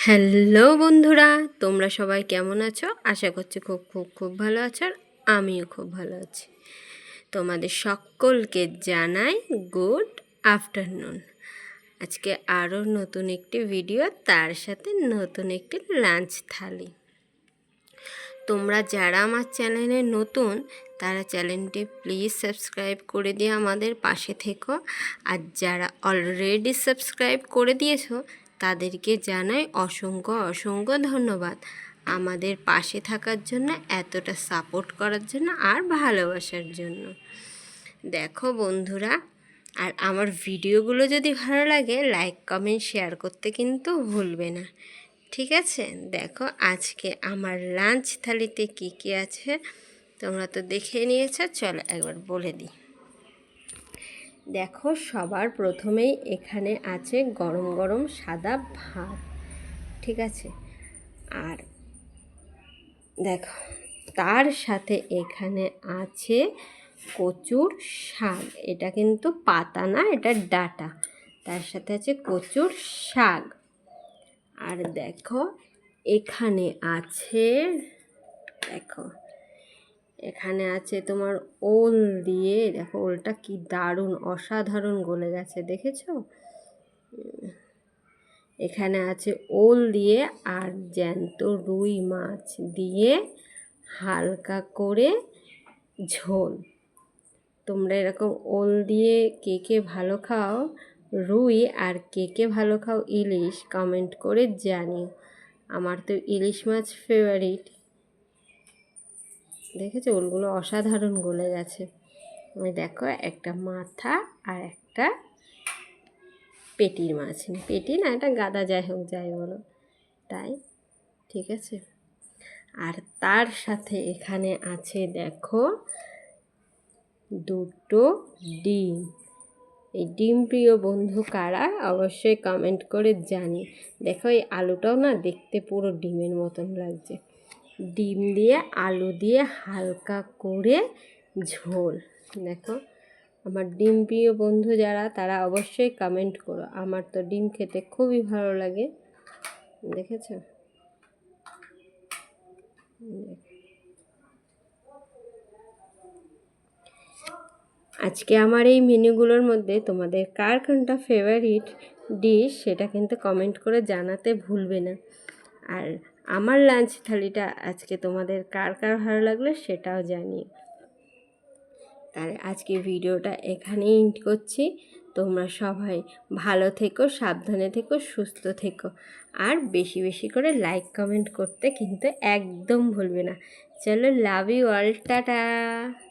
Hello বন্ধুরা, তোমরা সবাই কেমন আছো? আশা করছি খুব খুব খুব ভালো আছো, আর আমিও খুব ভালো আছি। তোমাদের সকলকে জানাই গুড আফটারনুন। আজকে আরও নতুন একটি ভিডিও, তার সাথে নতুন একটি লাঞ্চ থালি। তোমরা যারা আমার চ্যানেলে নতুন, তারা চ্যানেলটি প্লিজ সাবস্ক্রাইব করে দিয়ে আমাদের পাশে থেকো। আর যারা অলরেডি সাবস্ক্রাইব করে দিয়েছো, তাদেরকে জানাই অসংখ্য অসংখ্য ধন্যবাদ আমাদের পাশে থাকার জন্য, এতটা সাপোর্ট করার জন্য আর ভালোবাসার জন্য। দেখো বন্ধুরা, আর আমার ভিডিওগুলো যদি ভালো লাগে, লাইক কমেন্ট শেয়ার করতে কিন্তু ভুলবে না, ঠিক আছে? দেখো আজকে আমার লাঞ্চ থালিতে কী কী আছে তোমরা তো দেখে নিয়েছো, চলো একবার বলে দিই। দেখো, সবার প্রথমেই এখানে আছে গরম গরম সাদা ভাত, ঠিক আছে? আর দেখো, তার সাথে এখানে আছে কচুর শাক। এটা কিন্তু পাতা না, এটা ডাঁটা। তার সাথে আছে কচুর শাক। আর দেখো এখানে আছে, দেখো এখানে আছে তোমার ওল দিয়ে। দেখো ওলটা কি দারুণ অসাধারণ গলে গেছে, দেখেছো? এখানে আছে ওল দিয়ে আর জ্যান্ত রুই মাছ দিয়ে হালকা করে ঝোল। তোমরা এরকম ওল দিয়ে কে কে ভালো খাও রুই, আর কে কে ভালো খাও ইলিশ, কমেন্ট করে জানিও। আমার তো ইলিশ মাছ ফেভারিট। দেখেছো ওলগুলো অসাধারণ গলে গেছে। ওই দেখো একটা মাথা আর একটা পেটির মাছ, পেটি না এটা গাদা, যাই হোক যাই বলো তাই, ঠিক আছে? আর তার সাথে এখানে আছে দেখো দুটো ডিম। এই ডিম প্রিয় বন্ধু কারা, অবশ্যই কমেন্ট করে জানি। দেখো এই আলুটাও না দেখতে পুরো ডিমের মতন লাগছে। ডিম দিয়ে আলু দিয়ে হালকা করে ঝোল। দেখো আমার ডিম প্রিয় বন্ধু যারা, তারা অবশ্যই কমেন্ট করো। আমার তো ডিম খেতে খুবই ভালো লাগে, দেখেছো? আজকে আমার এই মেনুগুলোর মধ্যে তোমাদের কার কোনটা ফেভারিট ডিশ, সেটা কিন্তু কমেন্ট করে জানাতে ভুলবে না। আর আমার লাঞ্চ থালিটা আজকে তোমাদের কার কার ভালো লাগলো সেটাও জানিয়ে। তাহলে আজকে ভিডিওটা এখানেই এন্ড করছি। তোমরা সবাই ভালো থেকো, সাবধানে থেকো, সুস্থ থেকো, আর বেশি বেশি করে লাইক কমেন্ট করতে কিন্তু একদম ভুলবে না। চলো, লাভ ইউ অল, টাটা।